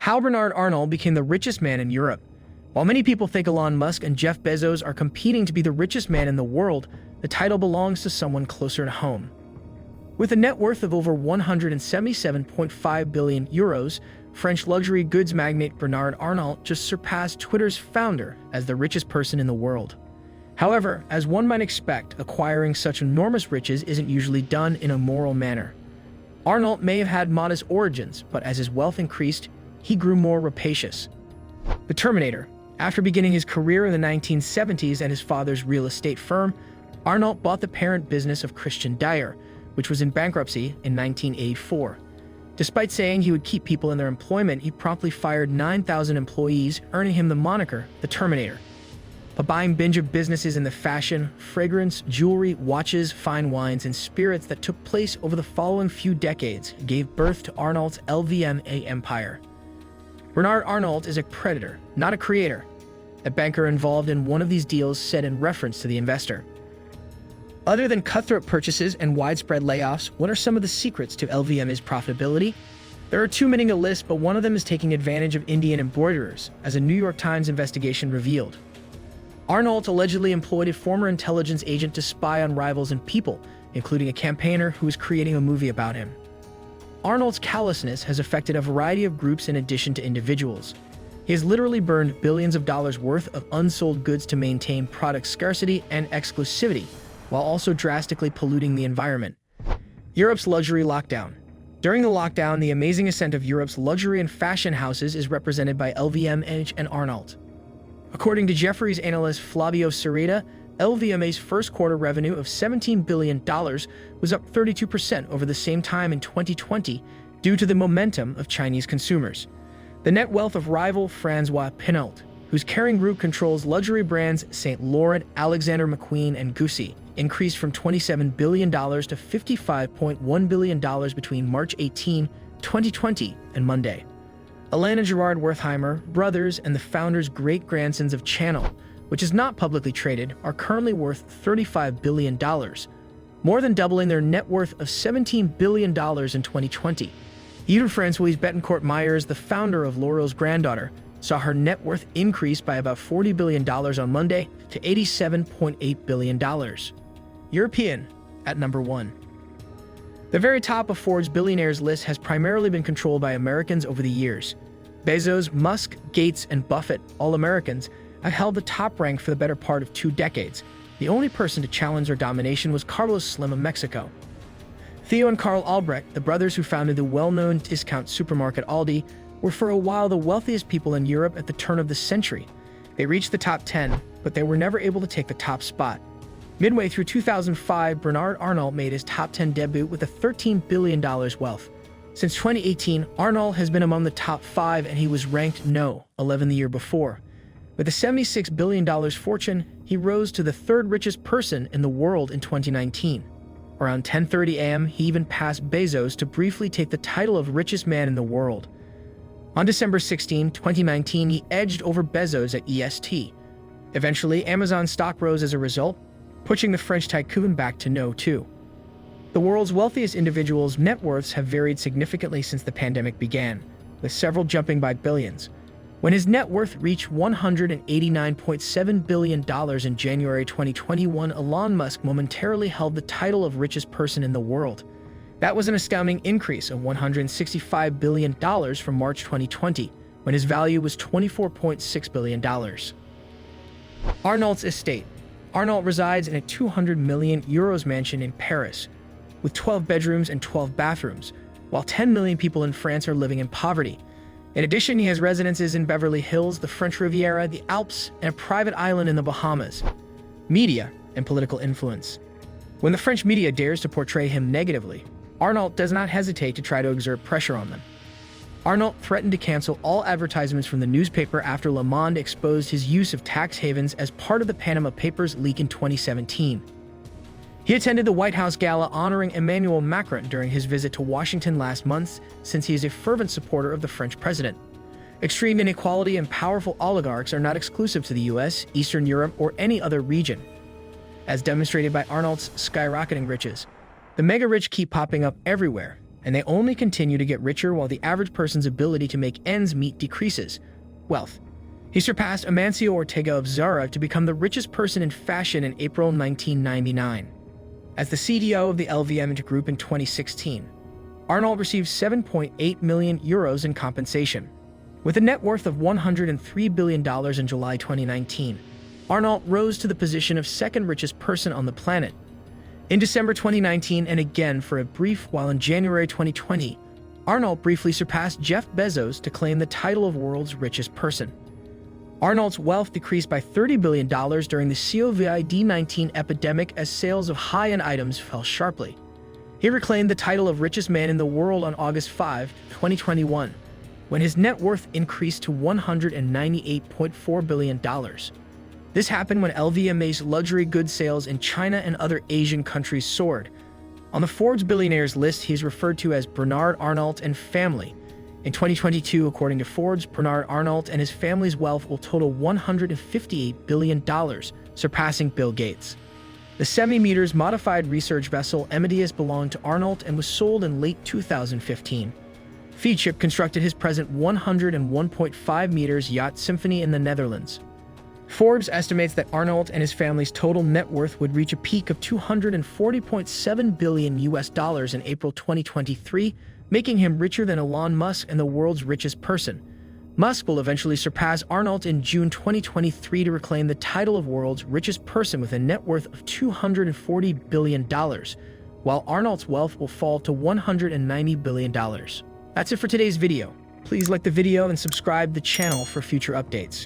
How Bernard Arnault became the richest man in Europe. While many people think Elon Musk and Jeff Bezos are competing to be the richest man in the world, the title belongs to someone closer to home. With a net worth of over 177.5 billion euros, French luxury goods magnate Bernard Arnault just surpassed Twitter's founder as the richest person in the world. However, as one might expect, acquiring such enormous riches isn't usually done in a moral manner. Arnault may have had modest origins, but as his wealth increased, he grew more rapacious. The Terminator. After beginning his career in the 1970s at his father's real estate firm, Arnault bought the parent business of Christian Dior, which was in bankruptcy in 1984. Despite saying he would keep people in their employment, he promptly fired 9,000 employees, earning him the moniker the Terminator. A buying binge of businesses in the fashion, fragrance, jewelry, watches, fine wines, and spirits that took place over the following few decades gave birth to Arnault's LVMH empire. Bernard Arnault is a predator, not a creator. A banker involved in one of these deals said in reference to the investor. Other than cutthroat purchases and widespread layoffs, what are some of the secrets to LVMH's profitability? There are too many to list, but one of them is taking advantage of Indian embroiderers, as a New York Times investigation revealed. Arnault allegedly employed a former intelligence agent to spy on rivals and people, including a campaigner who was creating a movie about him. Arnault's callousness has affected a variety of groups in addition to individuals. He has literally burned billions of dollars worth of unsold goods to maintain product scarcity and exclusivity, while also drastically polluting the environment. Europe's luxury lockdown. During the lockdown, the amazing ascent of Europe's luxury and fashion houses is represented by LVMH and Arnault. According to Jefferies analyst Flavio Cereda, LVMH's first quarter revenue of $17 billion was up 32% over the same time in 2020 due to the momentum of Chinese consumers. The net wealth of rival François Pinault, whose Kering Group controls luxury brands Saint Laurent, Alexander McQueen, and Gucci, increased from $27 billion to $55.1 billion between March 18, 2020 and Monday. Elon and Gerard Wertheimer, brothers and the founders' great-grandsons of Channel, which is not publicly traded, are currently worth $35 billion, more than doubling their net worth of $17 billion in 2020. Even Françoise Bettencourt-Meyers, the founder of L'Oréal's granddaughter, saw her net worth increase by about $40 billion on Monday to $87.8 billion. European at number 1. The very top of Forbes' billionaires list has primarily been controlled by Americans over the years. Bezos, Musk, Gates, and Buffett, all Americans, have held the top rank for the better part of 2 decades. The only person to challenge their domination was Carlos Slim of Mexico. Theo and Carl Albrecht, the brothers who founded the well-known discount supermarket Aldi, were for a while the wealthiest people in Europe at the turn of the century. They reached the top 10, but they were never able to take the top spot. Midway through 2005, Bernard Arnault made his top 10 debut with a $13 billion wealth. Since 2018, Arnault has been among the top 5 and he was ranked No. 11 the year before. With a $76 billion fortune, he rose to the 3rd richest person in the world in 2019. Around 10:30 a.m., he even passed Bezos to briefly take the title of richest man in the world. On December 16, 2019, he edged over Bezos at EST. Eventually, Amazon stock rose as a result, pushing the French tycoon back to No. 2. The world's wealthiest individuals' net worths have varied significantly since the pandemic began, with several jumping by billions. When his net worth reached $189.7 billion in January 2021, Elon Musk momentarily held the title of richest person in the world. That was an astounding increase of $165 billion from March 2020, when his value was $24.6 billion. Arnault's estate. Arnault resides in a 200 million euros mansion in Paris, with 12 bedrooms and 12 bathrooms, while 10 million people in France are living in poverty. In addition, he has residences in Beverly Hills, the French Riviera, the Alps, and a private island in the Bahamas. Media and political influence. When the French media dares to portray him negatively, Arnault does not hesitate to try to exert pressure on them. Arnault threatened to cancel all advertisements from the newspaper after Le Monde exposed his use of tax havens as part of the Panama Papers leak in 2017. He attended the White House gala honoring Emmanuel Macron during his visit to Washington last month, since he is a fervent supporter of the French president. Extreme inequality and powerful oligarchs are not exclusive to the US, Eastern Europe, or any other region. As demonstrated by Arnault's skyrocketing riches, the mega-rich keep popping up everywhere, and they only continue to get richer while the average person's ability to make ends meet decreases. Wealth. He surpassed Amancio Ortega of Zara to become the richest person in fashion in April 1999. As the CDO of the LVMH group in 2016, Arnault received 7.8 million euros in compensation. With a net worth of $103 billion in July 2019, Arnault rose to the position of second richest person on the planet. In December 2019, and again for a brief while in January 2020, Arnault briefly surpassed Jeff Bezos to claim the title of world's richest person. Arnault's wealth decreased by $30 billion during the COVID-19 epidemic as sales of high-end items fell sharply. He reclaimed the title of richest man in the world on August 5, 2021, when his net worth increased to $198.4 billion. This happened when LVMH's luxury goods sales in China and other Asian countries soared. On the Forbes billionaires list, he is referred to as Bernard Arnault and family. In 2022, according to Forbes, Bernard Arnault and his family's wealth will total $158 billion, surpassing Bill Gates. The 70-meters modified research vessel Amadeus belonged to Arnault and was sold in late 2015. Feedship constructed his present 101.5 meters yacht Symphony in the Netherlands. Forbes estimates that Arnault and his family's total net worth would reach a peak of $240.7 billion in April 2023, making him richer than Elon Musk and the world's richest person. Musk will eventually surpass Arnault in June 2023 to reclaim the title of world's richest person with a net worth of $240 billion, while Arnault's wealth will fall to $190 billion. That's it for today's video. Please like the video and subscribe to the channel for future updates.